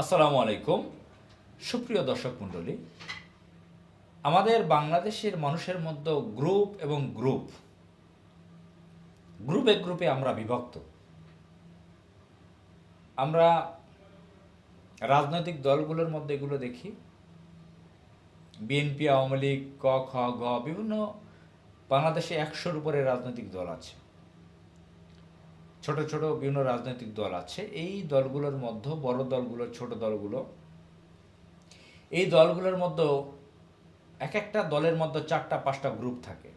আসসালামু আলাইকুম। সুপ্রিয় দর্শক মণ্ডলী, আমাদের বাংলাদেশের মানুষের মধ্যে গ্রুপ এবং গ্রুপে গ্রুপে আমরা বিভক্ত। আমরা রাজনৈতিক দলগুলোর মধ্যে এগুলো দেখি। বিএনপি, আওয়ামী লীগ, ক, খ, গ, বিভিন্ন বাংলাদেশে ১০০-র উপরে রাজনৈতিক দল আছে। ছোট ছোট বিভিন্ন রাজনৈতিক দল আছে। এই দলগুলোর মধ্যে বড় দলগুলো, ছোট দলগুলো, এই দলগুলোর মধ্যে এক একটা দলের মধ্যে ৪টা-৫টা গ্রুপ থাকে।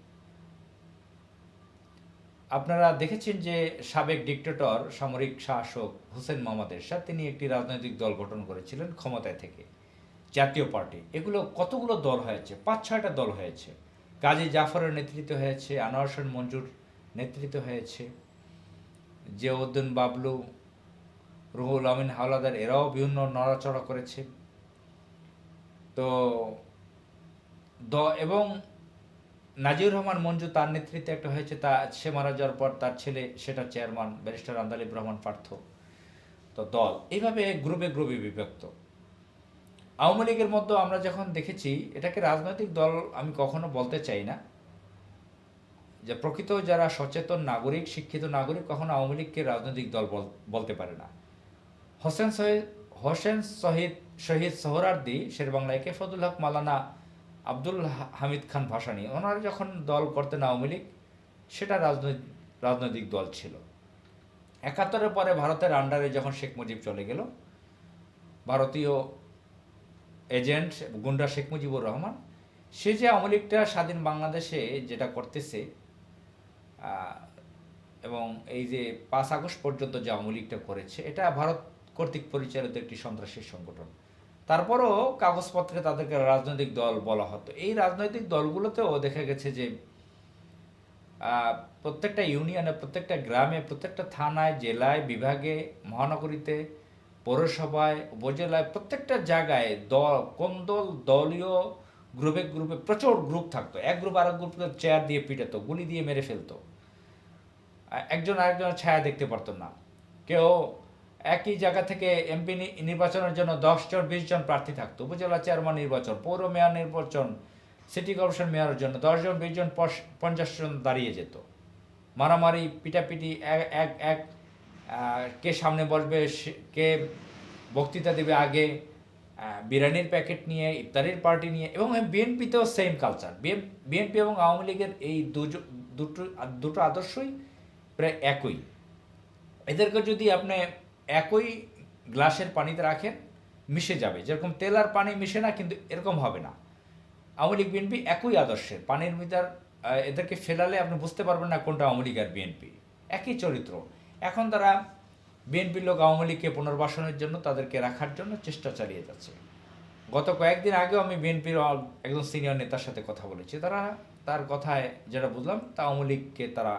আপনারা দেখেছেন যে সাবেক ডিক্টেটর সামরিক শাসক হোসেন মোহাম্মদ এরশাদ তিনি একটি রাজনৈতিক দল গঠন করেছিলেন ক্ষমতায় থেকে, জাতীয় পার্টি। এগুলো কতগুলো দল হয়েছে, ৫-৬টা দল হয়েছে। কাজী জাফরের নেতৃত্ব হয়েছে, আনোয়ার হোসেন মঞ্জুর নেতৃত্ব হয়েছে, জিয়াউদ্দিন বাবলু, রুহুল আমিন হাওলাদার এরাও বিভিন্ন নড়াচড়া করেছে। তো এবং নাজিউর রহমান মঞ্জু তার নেতৃত্বে একটা হয়েছে, সে মারা যাওয়ার পর তার ছেলে সেটা চেয়ারম্যান ব্যারিস্টার আন্দালিব রহমান পার্থ। তো দল এইভাবে গ্রুপে গ্রুপে বিভক্ত। আওয়ামী লীগের মধ্যে আমরা যখন দেখেছি, এটাকে রাজনৈতিক দল আমি কখনো বলতে চাই না, যে প্রকৃত যারা সচেতন নাগরিক, শিক্ষিত নাগরিক কখনো আওয়ামী লীগকে রাজনৈতিক দল বলতে পারে না। হোসেন শহীদ সোহরাওয়ার্দী, শেরেবাংলা ফজলুল হক মাওলানা, আব্দুল হামিদ খান ভাসানী, ওনারা যখন দল করতেন আওয়ামী লীগ, সেটা রাজনৈতিক দল ছিল। ৭১-এর পরে ভারতের আন্ডারে যখন শেখ মুজিব চলে গেল, ভারতীয় এজেন্ট গুন্ডা শেখ মুজিবুর রহমান, সে যে আওয়ামী লীগটা স্বাধীন বাংলাদেশে যেটা করতেছে, এবং এই যে ৫ আগস্ট পর্যন্ত যে আওয়ামী লীগটা করেছে, এটা ভারত কর্তৃক পরিচালিত একটি সন্ত্রাসী সংগঠন। তারপরও কাগজপত্রে তাদেরকে রাজনৈতিক দল বলা হতো। এই রাজনৈতিক দলগুলোতেও দেখা গেছে যে প্রত্যেকটা ইউনিয়নে, প্রত্যেকটা গ্রামে, প্রত্যেকটা থানায়, জেলায়, বিভাগে, মহানগরীতে, পৌরসভায়, উপজেলায়, প্রত্যেকটা জায়গায় কোন দল দলীয় গ্রুপে গ্রুপে প্রচুর গ্রুপ থাকতো। এক গ্রুপ আরেক গ্রুপকে চেয়ার দিয়ে পিটাতো, গুলি দিয়ে মেরে ফেলতো। একজন আরেকজনের ছায়া দেখতে পারতো না কেউ। একই জায়গা থেকে এমপি নির্বাচনের জন্য ১০ জন ২০ জন প্রার্থী থাকতো। উপজেলা চেয়ারম্যান নির্বাচন, পৌর মেয়র নির্বাচন, সিটি কর্পোরেশন মেয়রের জন্য ১০ জন ২০ জন ৫০ জন দাঁড়িয়ে যেত। মারামারি, পিটাপিটি, এক এক কে সামনে বসবে, কে বক্তৃতা দেবে আগে, বিরিয়ানির প্যাকেট নিয়ে, ইফতারির পার্টি নিয়ে। এবং বিএনপিতেও সেম কালচার। বিএনপি এবং আওয়ামী লীগের এই দুটো আদর্শই প্রায় একই। এদেরকে যদি আপনি একই গ্লাসের পানিতে রাখেন, মিশে যাবে। যেরকম তেল আর পানি মিশে না, কিন্তু এরকম হবে না। আওয়ামী লীগ বিএনপি একই আদর্শের। পানির ভিতর এদেরকে ফেলালে আপনি বুঝতে পারবেন না কোনটা আওয়ামী লীগ আর বিএনপি। একই চরিত্র। এখন তারা বিএনপির লোক আওয়ামী লীগকে পুনর্বাসনের জন্য, তাদেরকে রাখার জন্য চেষ্টা চালিয়ে যাচ্ছে। গত কয়েকদিন আগেও আমি বিএনপির একজন সিনিয়র নেতার সাথে কথা বলেছি। তার কথায় যেটা বুঝলাম, তা আওয়ামী লীগকে তারা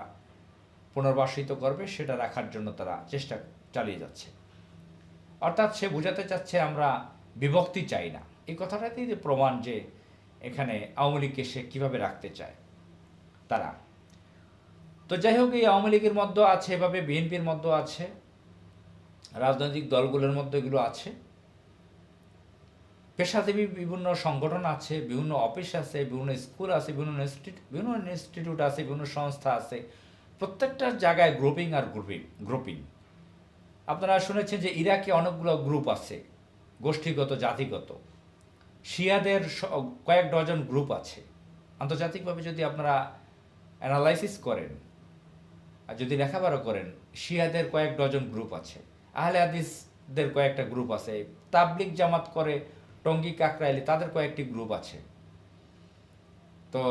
পুনর্বাসিত করবে, সেটা রাখার জন্য তারা চেষ্টা চালিয়ে যাচ্ছে। অর্থাৎ সে বোঝাতে চাচ্ছে আমরা বিভক্তি চাই না। এই কথাটাতেই যে প্রমাণ যে এখানে আওয়ামী লীগকে সে কীভাবে রাখতে চায় তারা। তো যাই হোক, এই আওয়ামী লীগের মধ্যে আছে, এভাবে বিএনপির মধ্যে আছে, রাজনৈতিক দলগুলোর মধ্যে এগুলো আছে। পেশাজীবী বিভিন্ন সংগঠন আছে, বিভিন্ন অফিস আছে, বিভিন্ন স্কুল আছে, বিভিন্ন ইনস্টিটিউট আছে, বিভিন্ন সংস্থা আছে। প্রত্যেকটা জায়গায় গ্রুপিং আর গ্রুপিং। আপনারা শুনেছেন যে ইরাকে অনেকগুলো গ্রুপ আছে, গোষ্ঠীগত, জাতিগত। শিয়াদের কয়েক ডজন গ্রুপ আছে। আন্তর্জাতিকভাবে যদি আপনারা অ্যানালাইসিস করেন আর যদি লেখাপড়া করেন, শিয়াদের কয়েক ডজন গ্রুপ আছে, আহলে হাদিসদের কয়েকটা গ্রুপ আছে, তাবলিগ জামাত করে টঙ্গী কাকরাইলি, তাদের কয়েকটি গ্রুপ আছে। তো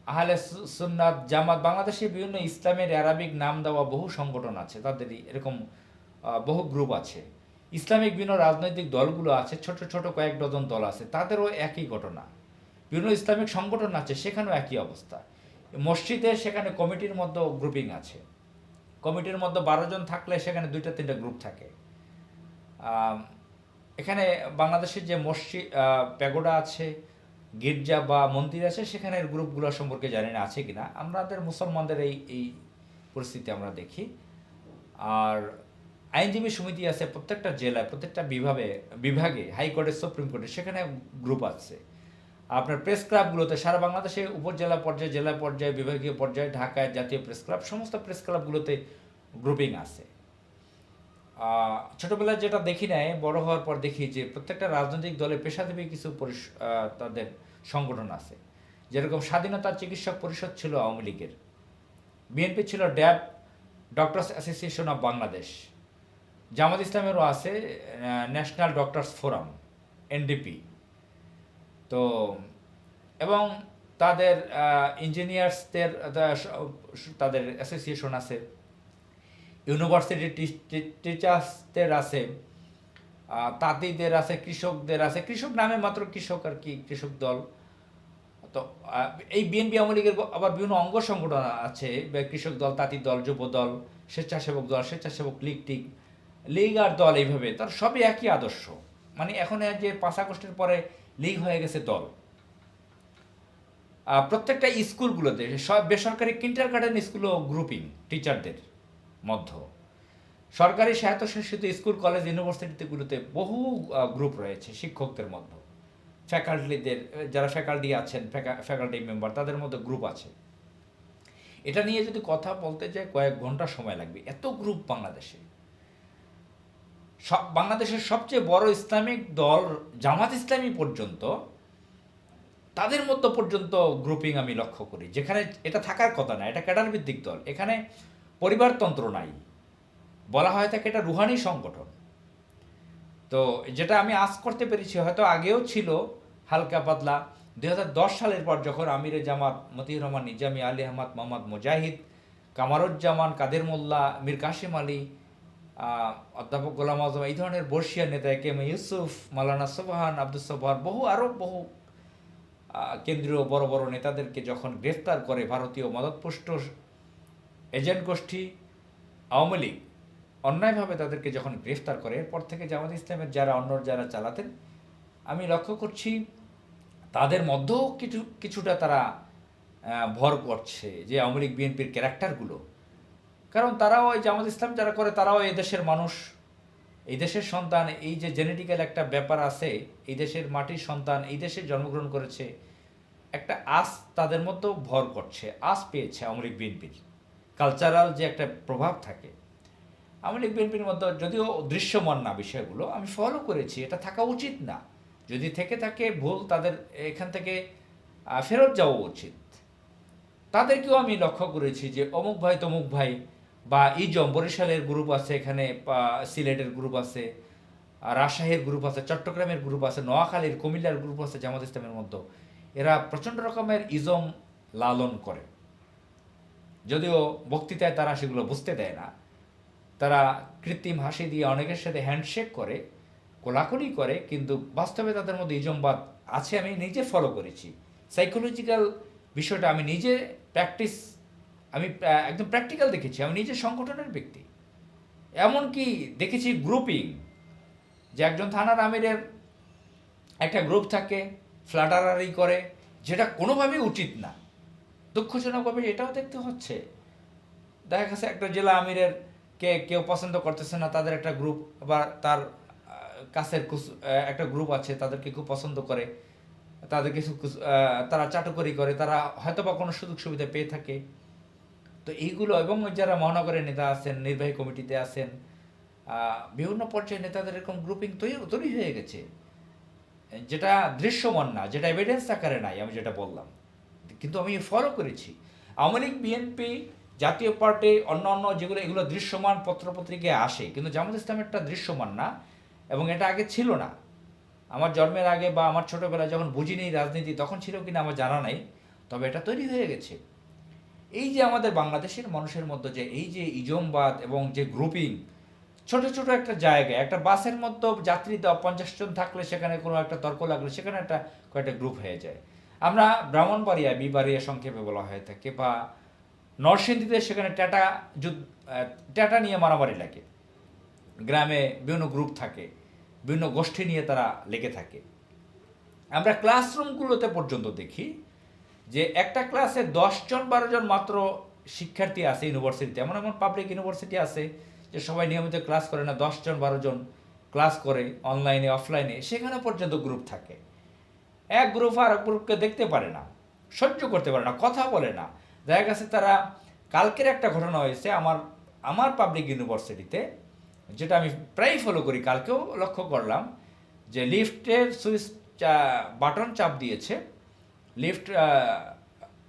আহলে সুন্নাত জামাত, বাংলাদেশে বিভিন্ন ইসলামের আরবিক নাম দেওয়া বহু সংগঠন আছে, তাদেরই এরকম বহু গ্রুপ আছে। ইসলামিক বিভিন্ন রাজনৈতিক দলগুলো আছে, ছোট ছোট কয়েক ডজন দল আছে, তাদেরও একই ঘটনা। বিভিন্ন ইসলামিক সংগঠন আছে, সেখানেও একই অবস্থা। মসজিদে সেখানে কমিটির মধ্যে গ্রুপিং আছে। কমিটির মধ্যে ১২ জন থাকলে সেখানে ২-৩টা গ্রুপ থাকে। এখানে বাংলাদেশের যে মসজিদ, প্যাগোডা আছে, গির্জা বা মন্দির আছে, সেখানের গ্রুপগুলো সম্পর্কে জানি না আছে কিনা। আমাদের মুসলমানদের এই পরিস্থিতি আমরা দেখি। আর আইনজীবী সমিতি আছে প্রত্যেকটা জেলায়, প্রত্যেকটা বিভাগে হাইকোর্টে, সুপ্রিম কোর্টে, সেখানে গ্রুপ আছে। আপনার প্রেস ক্লাবগুলোতে সারা বাংলাদেশে উপজেলা পর্যায়ে, জেলা পর্যায়ে, বিভাগীয় পর্যায়ে, ঢাকায় জাতীয় প্রেস ক্লাব, সমস্ত প্রেস ক্লাবগুলোতে গ্রুপিং আছে। ছোটবেলায় যেটা দেখি নাই, বড় হওয়ার পর দেখি যে প্রত্যেকটা রাজনৈতিক দলের পেশাজীবী কিছু তাদের সংগঠন আছে। যেরকম স্বাধীনতা চিকিৎসক পরিষদ ছিল আওয়ামী লীগের, বিএনপি ছিল ড্যাব, ডক্টরস অ্যাসোসিয়েশন অফ বাংলাদেশ, জামাত ইসলামেরও আছে ন্যাশনাল ডক্টরস ফোরাম, এনডিপি। তো এবং তাদের ইঞ্জিনিয়ার্সদের তাদের অ্যাসোসিয়েশন আছে, ইউনিভার্সিটি টিচার্সদের আছে, তাঁতিদের আছে, কৃষকদের আছে, কৃষক নামে মাত্র কৃষক আর কি, কৃষক দল। তো এই বিএনপি আওয়ামী লীগের আবার বিভিন্ন অঙ্গ সংগঠন আছে, কৃষক দল, তাঁতি দল, যুব দল, স্বেচ্ছাসেবক দল, স্বেচ্ছাসেবক লীগ আর দল, এইভাবে তার সবই একই আদর্শ। মানে এখন যে 5 আগস্টের পরে লীগ হয়ে গেছে দল। প্রত্যেকটা স্কুলগুলোতে, সব বেসরকারি কিন্ডারগার্টেন স্কুলও গ্রুপিং টিচারদের মধ্যে, সরকারি স্বায়ত্তশাসিত স্কুল, কলেজ, ইউনিভার্সিটিগুলোতে বহু গ্রুপ রয়েছে শিক্ষকদের মধ্যে, ফ্যাকাল্টিদের, যারা ফ্যাকাল্টি আছেন, ফ্যাকাল্টি মেম্বার, তাদের মধ্যে গ্রুপ আছে। এটা নিয়ে যদি কথা বলতে যাই কয়েক ঘন্টা সময় লাগবে, এত গ্রুপ বাংলাদেশে। বাংলাদেশের সবচেয়ে বড় ইসলামিক দল জামাত ইসলামী পর্যন্ত, তাদের মধ্যে পর্যন্ত গ্রুপিং আমি লক্ষ্য করি, যেখানে এটা থাকার কথা না। এটা ক্যাডার ভিত্তিক দল, এখানে পরিবারতন্ত্র নাই, বলা হয় থাকে এটা রুহানি সংগঠন। তো যেটা আমি আজ করতে পেরেছি, হয়তো আগেও ছিল হালকা পাতলা। 2010 সালের পর যখন আমিরে জামাত মতিউর রহমান নিজামী, আলী আহমদ, মোহাম্মদ মুজাহিদ, কামারুজ্জামান, কাদের মোল্লা, মীর কাসিম আলী, অধ্যাপক গোলাম আজম, এই ধরনের বর্ষিয়া নেতা, কেম ইউসুফ, মাওলানা সুবহান, আব্দুল সবহার, আরও বহু কেন্দ্রীয় বড় বড় নেতাদেরকে যখন গ্রেফতার করে ভারতীয় মদতপুষ্ট এজেন্ট গোষ্ঠী আওয়ামী লীগ, অন্যায়ভাবে তাদেরকে যখন গ্রেফতার করে, এরপর থেকে জামাত ইসলামের যারা চালাতেন, আমি লক্ষ্য করছি তাদের মধ্যেও কিছুটা তারা ভর করছে যে আওয়ামী লীগ বিএনপির ক্যারেক্টারগুলো। কারণ তারাও এই জামাত ইসলাম যারা করে, তারাও এই দেশের মানুষ, এই দেশের সন্তান, এই যে জেনেটিক্যাল একটা ব্যাপার আছে, এই দেশের মাটির সন্তান, এই দেশে জন্মগ্রহণ করেছে, একটা আস তাদের মধ্যেও ভর করছে, আস পেয়েছে আওয়ামী লীগ বিএনপির কালচারাল যে একটা প্রভাব থাকে। আওয়ামী লীগ বিএনপির মধ্যে যদিও দৃশ্যমান না বিষয়গুলো, আমি ফলো করেছি, এটা থাকা উচিত না। যদি থেকে থাকে ভুল, তাদের এখান থেকে ফেরত যাওয়া উচিত। তাদেরকেও আমি লক্ষ্য করেছি যে অমুক ভাই তমুক ভাই, বা ইজম, বরিশালের গ্রুপ আছে এখানে, সিলেটের গ্রুপ আছে, রাজশাহীর গ্রুপ আছে, চট্টগ্রামের গ্রুপ আছে, নোয়াখালীর, কুমিল্লার গ্রুপ আছে জামাত ইসলামের মধ্যে। এরা প্রচণ্ড রকমের ইজম লালন করে, যদিও বক্তৃতায় তারা সেগুলো বুঝতে দেয় না। তারা কৃত্রিম হাসি দিয়ে অনেকের সাথে হ্যান্ডশেক করে, কোলাকুলি করে, কিন্তু বাস্তবে তাদের মধ্যে ইজমবাদ আছে। আমি নিজে ফলো করেছি সাইকোলজিক্যাল বিষয়টা, আমি নিজে আমি একদম প্র্যাকটিক্যাল দেখেছি। আমি নিজে সংগঠনের ব্যক্তি, এমনকি দেখেছি গ্রুপিং, যে একজন থানার আমিরের একটা গ্রুপ থাকে, ফ্ল্যাটারারি করে, যেটা কোনোভাবেই উচিত না। দুঃখজনকভাবে এটাও দেখতে হচ্ছে। দেখা গেছে একটা জেলা আমিরের কেউ পছন্দ করতেছে না, তাদের একটা গ্রুপ, বা তার কাছের একটা গ্রুপ আছে, তাদেরকে খুব পছন্দ করে, তাদের কিছু তারা চাটুকরি করে, তারা হয়তো বা কোনো সুযোগ সুবিধা পেয়ে থাকে। তো এইগুলো, এবং যারা মহানগরের নেতা আছেন, নির্বাহী কমিটিতে আছেন, বিভিন্ন পর্যায়ে নেতাদের এরকম গ্রুপিং তৈরি হয়ে গেছে, যেটা দৃশ্যমান না, যেটা এভিডেন্স আকারে নাই, আমি যেটা বললাম। কিন্তু আমি ফলো করেছি আওয়ামী লীগ, বিএনপি, জাতীয় পার্টি, অন্য যেগুলো, এগুলো দৃশ্যমান পত্রপত্রিকায় আসে, কিন্তু জামাত ইসলামেরটা দৃশ্যমান না, এবং এটা আগে ছিল না। আমার জন্মের আগে বা আমার ছোটোবেলায় যখন বুঝিনি রাজনীতি, তখন ছিল কিনা আমার জানা নাই, তবে এটা তৈরি হয়ে গেছে। এই যে আমাদের বাংলাদেশের মানুষের মধ্যে যে এই যে ইজমবাদ এবং যে গ্রুপিং, ছোট ছোট একটা জায়গায়, একটা বাসের মধ্যে যাত্রী 50 জন থাকলে, সেখানে কোনো একটা তর্ক লাগলে সেখানে কয়েকটা গ্রুপ হয়ে যায়। আমরা ব্রাহ্মণবাড়িয়া, বিবাড়িয়া সংক্ষেপে বলা হয়ে থাকে, বা নরসিংদীতে সেখানে ট্যাটা নিয়ে মারামারি লাগে, গ্রামে বিভিন্ন গ্রুপ থাকে, বিভিন্ন গোষ্ঠী নিয়ে তারা লেগে থাকে। আমরা ক্লাসরুমগুলোতে পর্যন্ত দেখি যে একটা ক্লাসে 10 জন 12 জন মাত্র শিক্ষার্থী আছে ইউনিভার্সিটিতে। এমন পাবলিক ইউনিভার্সিটি আছে যে সবাই নিয়মিত ক্লাস করে না, 10 জন 12 জন ক্লাস করে অনলাইনে অফলাইনে, সেখানে পর্যন্ত গ্রুপ থাকে। এক গ্রুপ আর এক গ্রুপকে দেখতে পারে না, সহ্য করতে পারে না, কথা বলে না। দেখা গেছে তারা, কালকের একটা ঘটনা হয়েছে আমার আমার পাবলিক ইউনিভার্সিটিতে, যেটা আমি প্রায়ই ফলো করি, কালকেও লক্ষ্য করলাম যে লিফটের সুইচ বাটন চাপ দিয়েছে, লিফট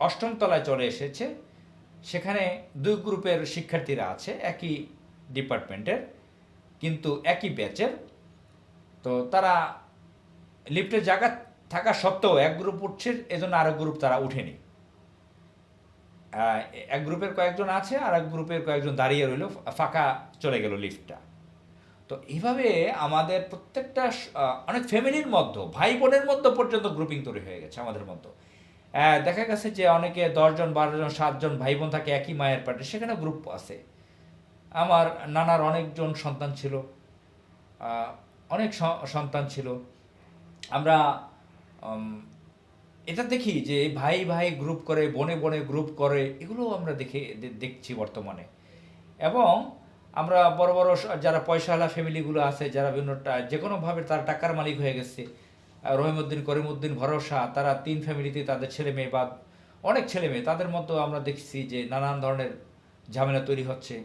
8ম তলায় চলে এসেছে। সেখানে দুই গ্রুপের শিক্ষার্থীরা আছে, একই ডিপার্টমেন্টের কিন্তু একই ব্যাচের। তো তারা লিফটের জায়গা থাকা সত্ত্বেও এক গ্রুপ উঠছে, এজন্য আরেক গ্রুপ তারা উঠেনি। এক গ্রুপের কয়েকজন আছে আর এক গ্রুপের কয়েকজন দাঁড়িয়ে রইল, ফাঁকা চলে গেল লিফটটা। তো এইভাবে আমাদের প্রত্যেকটা অনেক ফ্যামিলির মধ্যে, ভাই বোনের মধ্যে পর্যন্ত গ্রুপিং তৈরি হয়ে গেছে আমাদের মধ্যে। দেখা গেছে যে অনেকে 10 জন 12 জন 7 জন ভাই বোন থাকে একই মায়ের পেটে, সেখানে গ্রুপ আছে। আমার নানার অনেকজন সন্তান ছিল, অনেক সন্তান ছিল। আমরা এটা দেখি যে ভাই ভাই গ্রুপ করে, বনে বনে গ্রুপ করে, এগুলো আমরা দেখছি বর্তমানে। এবং আমরা বড় বড় যারা পয়সাওয়ালা ফ্যামিলিগুলো আছে, যারা বিভিন্ন যে কোনোভাবে তারা টাকার মালিক হয়ে গেছে, রহিমউদ্দিন করিমউদ্দিন ভরসা, তারা 3 ফ্যামিলিতে তাদের ছেলে মেয়ে বা অনেক ছেলে মেয়ে, তাদের মতো আমরা দেখছি যে নানান ধরনের ঝামেলা তৈরি হচ্ছে।